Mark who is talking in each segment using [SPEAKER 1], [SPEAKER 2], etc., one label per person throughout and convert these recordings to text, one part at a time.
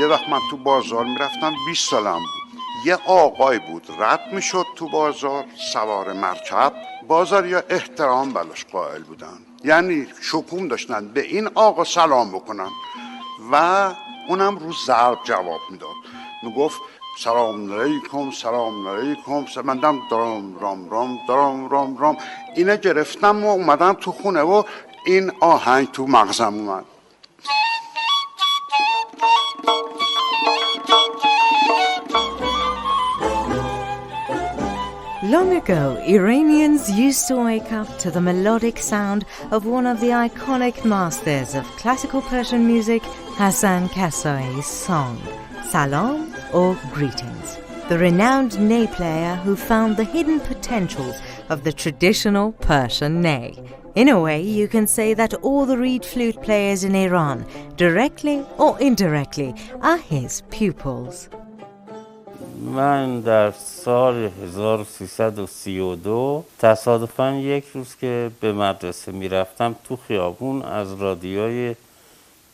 [SPEAKER 1] یه وقت من تو بازار میرفتم 20 سالم بود، یه آقای بود رد میشد تو بازار سوار مرکب، بازاریا احترام بلاش قائل بودن، یعنی شکوم داشتن به این آقا سلام بکنن و اونم رو ضرب جواب میداد، میگفت سلام علیکم سلام علیکم. من دم درام رام رام درام رام رام اینه گرفتم و اومدم تو خونه و این آهنگ تو مغزم اومد.
[SPEAKER 2] Long ago, Iranians used to wake up to the melodic sound of one of the iconic masters of classical Persian music, Hasan Kasai's song, Salam or Greetings. The renowned ney player who found the hidden potentials of the traditional Persian ney. In a way, you can say that all the reed flute players in Iran, directly or indirectly, are his pupils.
[SPEAKER 3] من در سال 1332 تصادفاً یک روز که به مدرسه میرفتم تو خیابون از رادیوی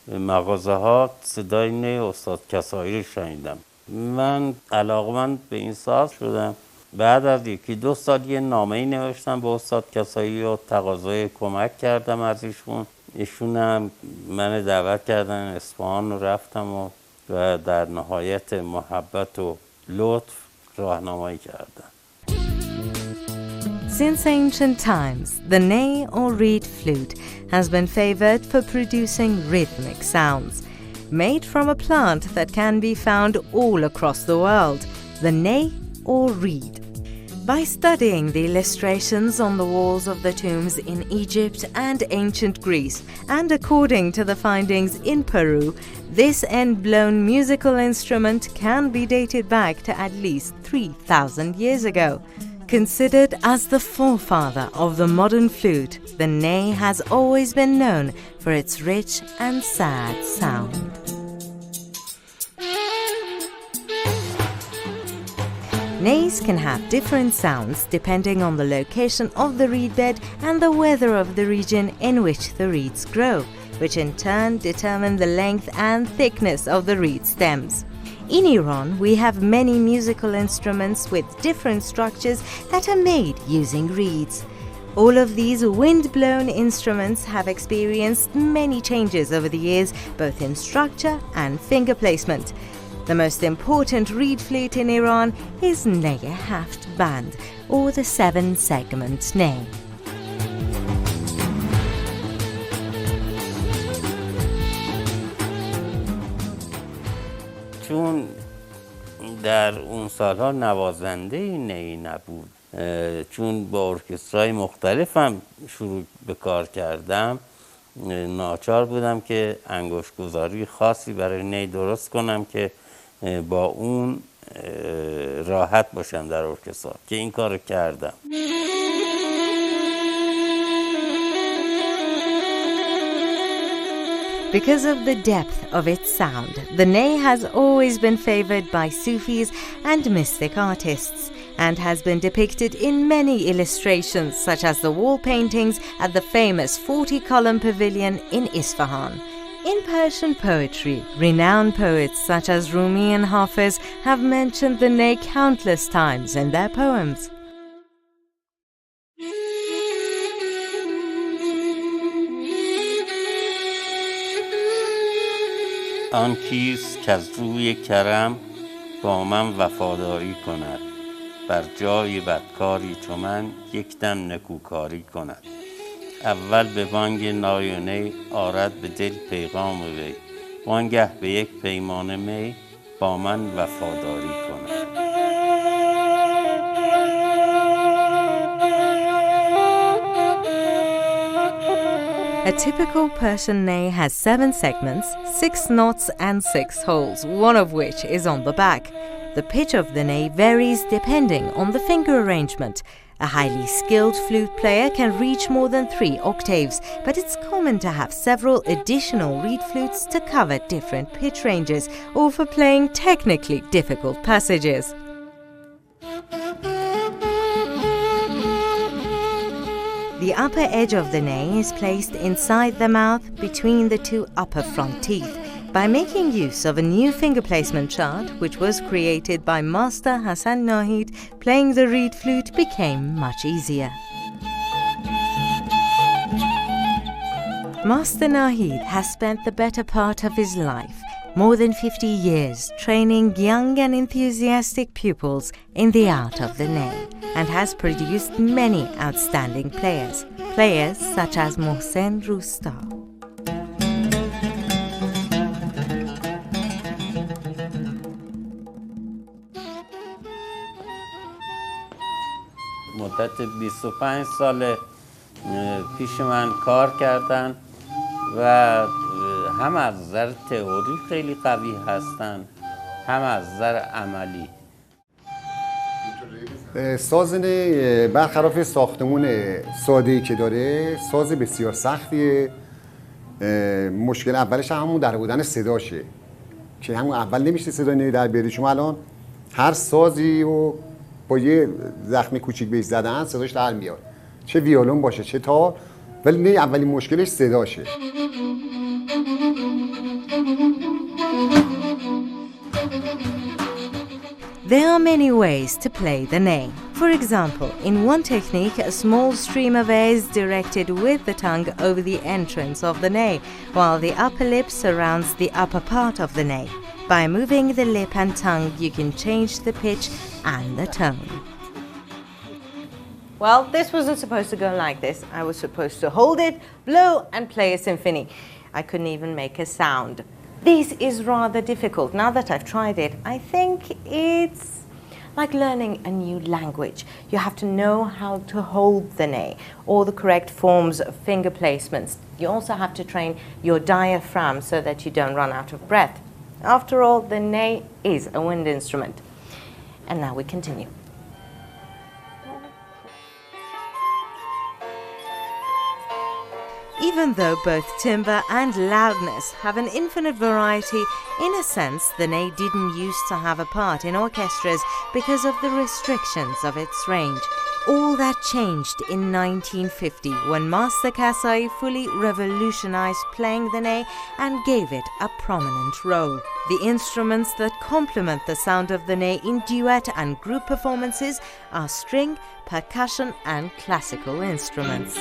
[SPEAKER 3] مغازه ها صدای نی استاد کسایی رو شنیدم. من علاقمند به این ساز شدم. بعد از 1-2 سال یه نامه‌ای نوشتم به استاد کسایی و تقاضای کمک کردم از ایشون هم من دعوت کردن اصفهان رو رفتم و در نهایت محبت و لطف راهنمایی کردن.
[SPEAKER 2] Since ancient times, the ney or reed flute has been favored for producing rhythmic sounds. Made from a plant that can be found all across the world, the ney or reed. By studying the illustrations on the walls of the tombs in Egypt and ancient Greece, and according to the findings in Peru, this end-blown musical instrument can be dated back to at least 3,000 years ago. Considered as the forefather of the modern flute, the ney has always been known for its rich and sad sound. Neys can have different sounds depending on the location of the reed bed and the weather of the region in which the reeds grow, which in turn determine the length and thickness of the reed stems. In Iran, we have many musical instruments with different structures that are made using reeds. All of these wind-blown instruments have experienced many changes over the years, both in structure and finger placement. The most important reed flute in Iran is ney haft band, or the 7-segment ney.
[SPEAKER 3] چون در اون سالها نوازنده نی نبود، چون با ارکسترهای مختلف هم شروع به کار کردم، ناچار بودم که انگشت‌گذاری خاصی برای نی درست کنم که با اون راحت باشم در ارکستر، که این کارو کردم.
[SPEAKER 2] Because of the depth of its sound, the ney has always been favored by Sufis and mystic artists, and has been depicted in many illustrations such as the wall paintings at the famous 40-column pavilion in Isfahan. In Persian poetry, renowned poets such as Rumi and Hafiz have mentioned the ney countless times in their poems.
[SPEAKER 3] آن کیست که از روی کرم با من وفاداری کند، بر جای بدکاری چو من یک دم نکوکاری کند. اول به بانگ نای و نی آرد به دل پیغام وی، وانگه به یک پیمانه می با من وفاداری کند.
[SPEAKER 2] A typical Persian ney has 7 segments, 6 knots and 6 holes, one of which is on the back. The pitch of the ney varies depending on the finger arrangement. A highly skilled flute player can reach more than 3 octaves, but it's common to have several additional reed flutes to cover different pitch ranges or for playing technically difficult passages. The upper edge of the ney is placed inside the mouth between the 2 upper front teeth. By making use of a new finger placement chart, which was created by Master Hassan Nahid, playing the reed flute became much easier. Master Nahid has spent the better part of his life, more than 50 years, training young and enthusiastic pupils in the art of the ney, and has produced many outstanding players such as Mohsen Rusta.
[SPEAKER 3] مدت 25 سال پیش من کار کردن و هم از نظر تئوری خیلی قوی هستن، هم از نظر عملی.
[SPEAKER 4] ساز نی برخلاف ساختمون ساده‌ای که داره، ساز بسیار سختیه. مشکل اولش همون در بودن صداشه که همون اول نمیشه صدای نی در بیاری. شما الان هر سازی رو با یه زخم کوچیک بهش زدن صداش در میاد، چه ویولون باشه چه تار، ولی نی اولین مشکلش صداشه.
[SPEAKER 2] There are many ways to play the ney. For example, in one technique, a small stream of air is directed with the tongue over the entrance of the ney, while the upper lip surrounds the upper part of the ney. By moving the lip and tongue, you can change the pitch and the tone. Well, this wasn't supposed to go like this. I was supposed to hold it, blow, and play a symphony. I couldn't even make a sound. This is rather difficult. Now that I've tried it, I think it's like learning a new language. You have to know how to hold the ney, all the correct forms of finger placements. You also have to train your diaphragm so that you don't run out of breath. After all, the ney is a wind instrument. And now we continue. Even though both timbre and loudness have an infinite variety, in a sense, the ney didn't used to have a part in orchestras because of the restrictions of its range. All that changed in 1950 when Master Kasai fully revolutionized playing the ney and gave it a prominent role. The instruments that complement the sound of the ney in duet and group performances are string, percussion, and classical instruments.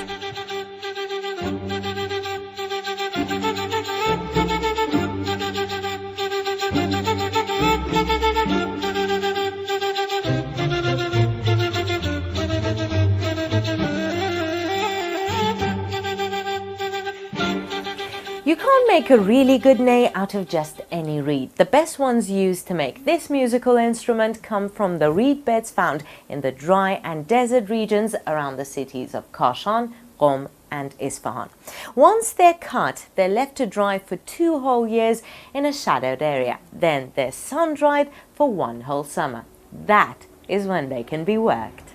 [SPEAKER 2] You can't make a really good ney out of just any reed. The best ones used to make this musical instrument come from the reed beds found in the dry and desert regions around the cities of Kashan, Qom, and Isfahan. Once they're cut, they're left to dry for 2 whole years in a shadowed area. Then they're sun-dried for 1 whole summer. That is when they can be worked.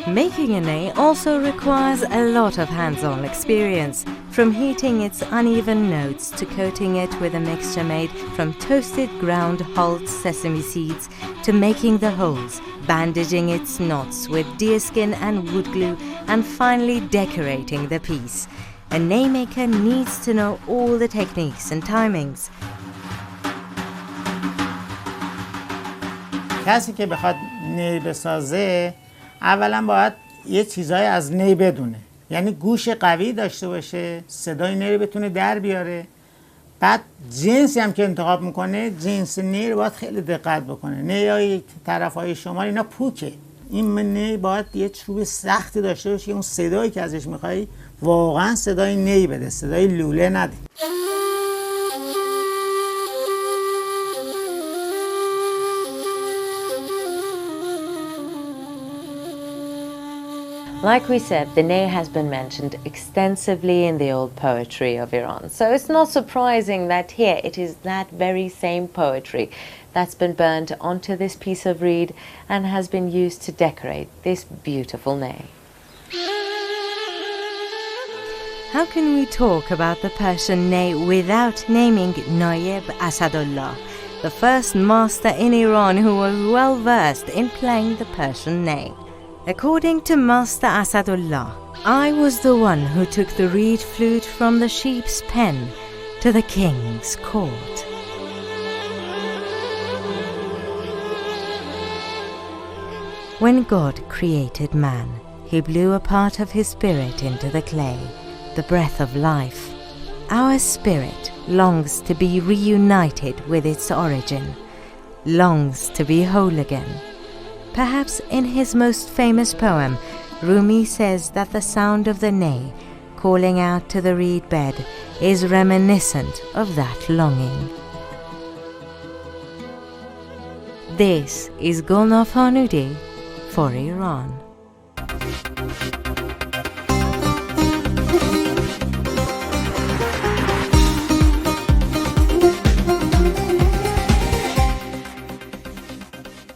[SPEAKER 2] Making a ney also requires a lot of hands-on experience, from heating its uneven notes to coating it with a mixture made from toasted ground hulled sesame seeds to making the holes, bandaging its knots with deerskin and wood glue, and finally decorating the piece. A ney maker needs to know all the techniques and timings.
[SPEAKER 5] کسی که بخواد نی بسازه اولا باید یه چیزایی از نی بدونه، یعنی گوش قوی داشته باشه، صدای نی رو بتونه در بیاره. بعد جنسی هم که انتخاب میکنه، جنس نی رو باید خیلی دقت بکنه. نیای طرفای شمال اینا پوکه، این نی باید یه چوب سختی داشته باشه که اون صدایی که ازش میخوای واقعا صدای نی بده، صدای لوله نده.
[SPEAKER 2] Like we said, the ney has been mentioned extensively in the old poetry of Iran. So it's not surprising that here it is that very same poetry that's been burnt onto this piece of reed and has been used to decorate this beautiful ney. How can we talk about the Persian ney without naming Nayeb Asadullah, the first master in Iran who was well versed in playing the Persian ney? According to Master Asadullah, I was the one who took the reed flute from the sheep's pen to the king's court. When God created man, he blew a part of his spirit into the clay, the breath of life. Our spirit longs to be reunited with its origin, longs to be whole again. Perhaps in his most famous poem, Rumi says that the sound of the ney calling out to the reed bed is reminiscent of that longing. This is Gulnaz Farnudi for Iran.